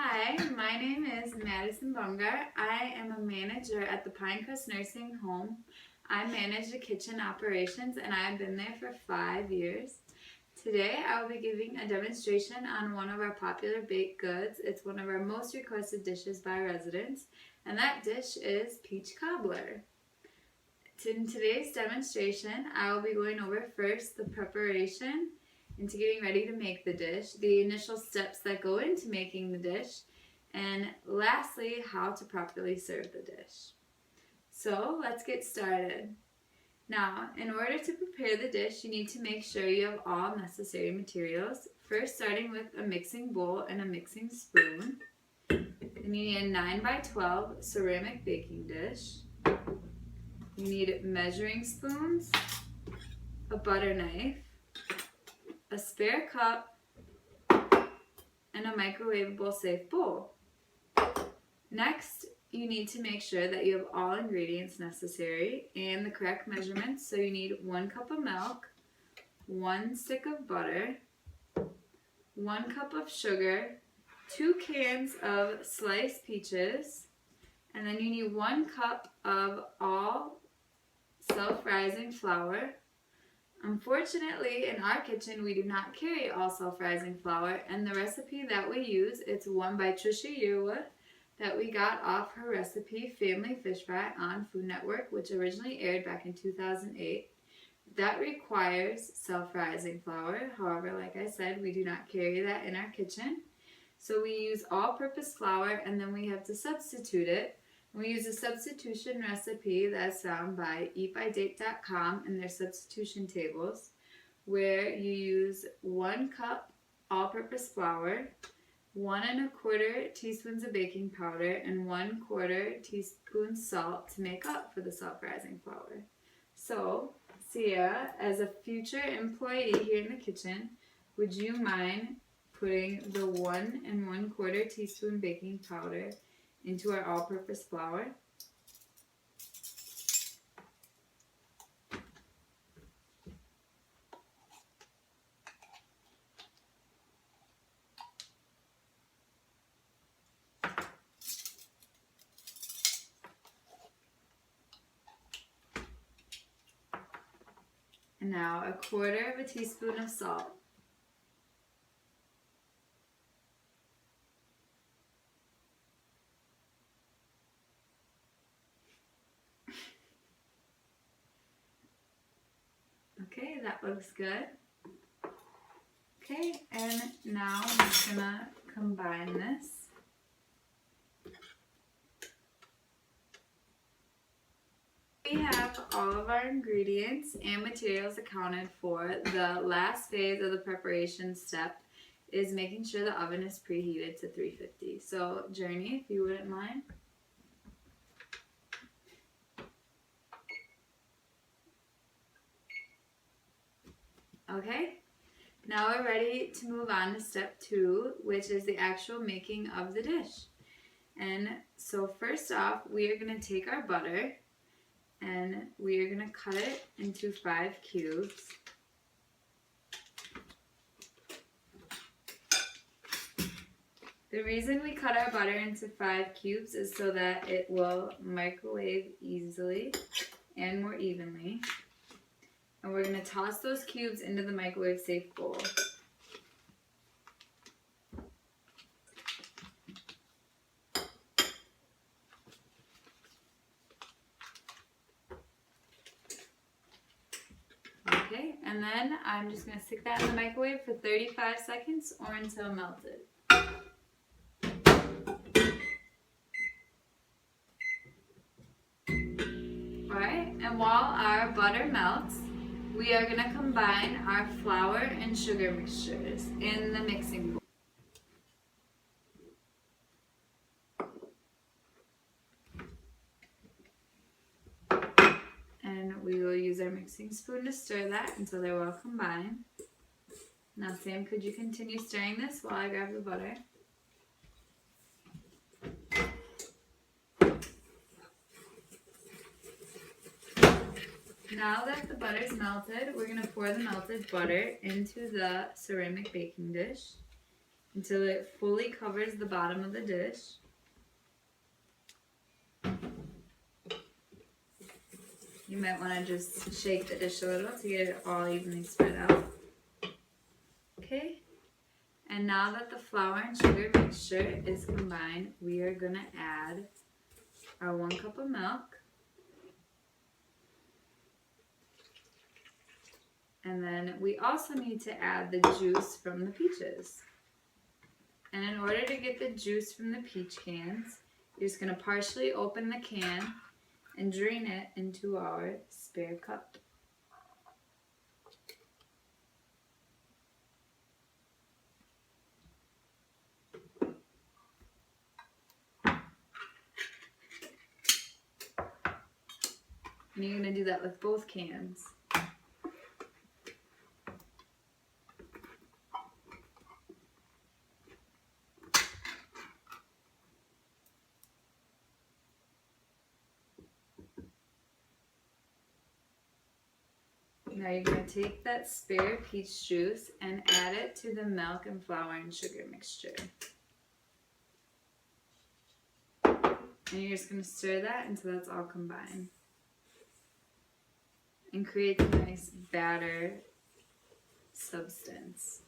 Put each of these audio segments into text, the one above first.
Hi, my name is Madison Bungar. I am a manager at the Pinecrest Nursing Home. I manage the kitchen operations and I've been there for 5 years. Today I will be giving a demonstration on one of our popular baked goods. It's one of our most requested dishes by residents, and that dish is peach cobbler. In today's demonstration, I will be going over first the preparation into getting ready to make the dish, the initial steps that go into making the dish, and lastly, how to properly serve the dish. So let's get started. Now, in order to prepare the dish, you need to make sure you have all necessary materials. First, starting with a mixing bowl and a mixing spoon. Then you need a 9x12 ceramic baking dish. You need measuring spoons, a butter knife, a spare cup, and a microwavable safe bowl. Next, you need to make sure that you have all ingredients necessary and the correct measurements. So you need 1 cup of milk, 1 stick of butter, 1 cup of sugar, 2 cans of sliced peaches, and then you need 1 cup of all self-rising flour. Unfortunately, in our kitchen, we do not carry all self-rising flour, and the recipe that we use, it's one by Trisha Yearwood that we got off her recipe, Family Fish Fry, on Food Network, which originally aired back in 2008. That requires self-rising flour. However, like I said, we do not carry that in our kitchen. So we use all-purpose flour, and then we have to substitute it. We use a substitution recipe that's found by eatbydate.com in their substitution tables, where you use 1 cup all-purpose flour, 1 1/4 teaspoons of baking powder, and 1/4 teaspoon salt to make up for the self-rising flour. So, Sia, as a future employee here in the kitchen, would you mind putting the 1 1/4 teaspoon baking powder into our all-purpose flour? And now 1/4 teaspoon of salt. Okay, that looks good. Okay, and now I'm just gonna combine this. We have all of our ingredients and materials accounted for. The last phase of the preparation step is making sure the oven is preheated to 350. So, Journey, if you wouldn't mind. Okay, now we're ready to move on to step 2, which is the actual making of the dish. And so first off, we are going to take our butter and we are going to cut it into 5 cubes. The reason we cut our butter into 5 cubes is so that it will microwave easily and more evenly. And we're going to toss those cubes into the microwave safe bowl. Okay, and then I'm just going to stick that in the microwave for 35 seconds or until melted. Alright, and while our butter melts, we are going to combine our flour and sugar mixtures in the mixing bowl. And we will use our mixing spoon to stir that until they're well combined. Now Sam, could you continue stirring this while I grab the butter? Now that the butter's melted, we're going to pour the melted butter into the ceramic baking dish. until it fully covers the bottom of the dish. You might want to just shake the dish a little to get it all evenly spread out. Okay, and now that the flour and sugar mixture is combined, we are going to add our 1 cup of milk. And then we also need to add the juice from the peaches. And in order to get the juice from the peach cans, you're just going to partially open the can and drain it into our spare cup. And you're going to do that with both cans. Now you're going to take that spare peach juice and add it to the milk and flour and sugar mixture. And you're just going to stir that until that's all combined. And create a nice batter substance.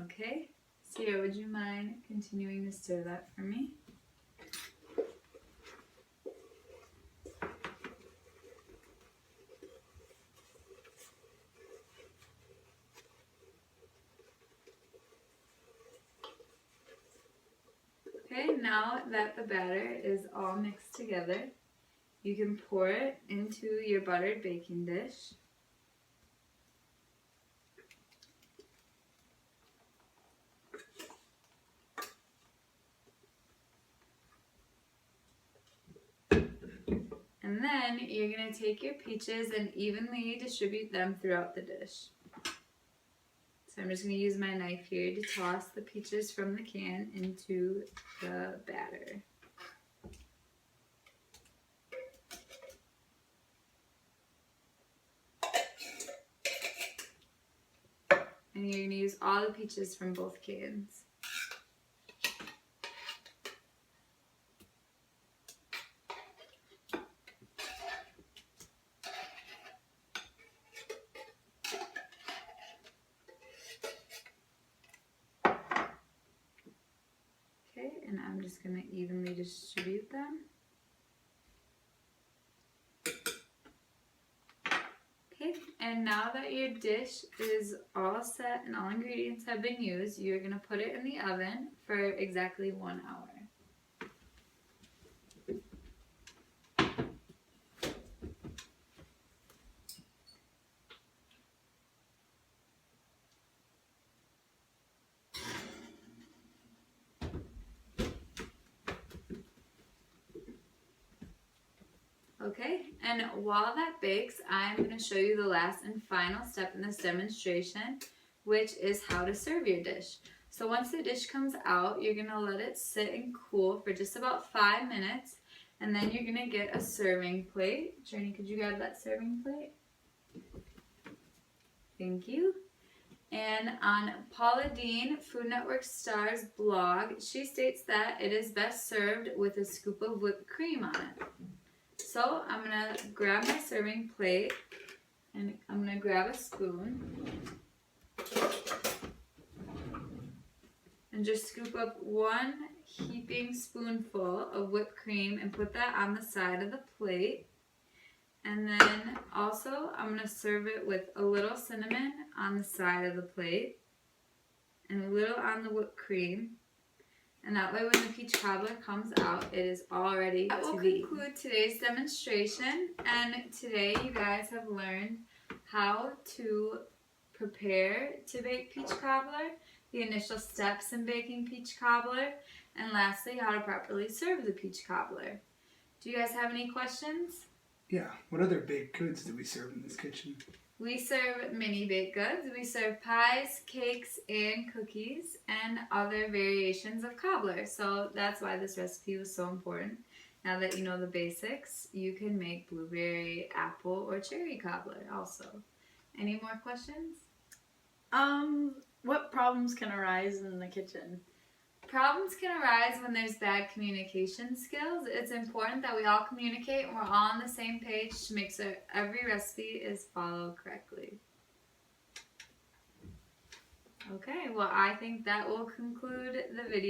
Okay, Sierra, would you mind continuing to stir that for me? Okay, now that the batter is all mixed together, you can pour it into your buttered baking dish. And then you're going to take your peaches and evenly distribute them throughout the dish. So I'm just going to use my knife here to toss the peaches from the can into the batter. And you're going to use all the peaches from both cans. Okay, and I'm just going to evenly distribute them. Okay, and now that your dish is all set and all ingredients have been used, you're going to put it in the oven for exactly 1 hour. Okay, and while that bakes, I'm going to show you the last and final step in this demonstration, which is how to serve your dish. So once the dish comes out, you're going to let it sit and cool for just about 5 minutes, and then you're going to get a serving plate. Journey, could you grab that serving plate? Thank you. And on Paula Deen, Food Network Star's blog, she states that it is best served with a scoop of whipped cream on it. So I'm going to grab my serving plate and I'm going to grab a spoon and just scoop up 1 heaping spoonful of whipped cream and put that on the side of the plate. And then also I'm going to serve it with a little cinnamon on the side of the plate and a little on the whipped cream. And that way when the peach cobbler comes out, it is all ready to eat. That will conclude today's demonstration. And today you guys have learned how to prepare to bake peach cobbler, the initial steps in baking peach cobbler, and lastly, how to properly serve the peach cobbler. Do you guys have any questions? Yeah. What other baked goods do we serve in this kitchen? We serve mini baked goods. We serve pies, cakes, and cookies, and other variations of cobbler. So that's why this recipe was so important. Now that you know the basics, you can make blueberry, apple, or cherry cobbler also. Any more questions? What problems can arise in the kitchen? Problems can arise when there's bad communication skills. It's important that we all communicate and we're all on the same page to make sure every recipe is followed correctly. Okay, well, I think that will conclude the video.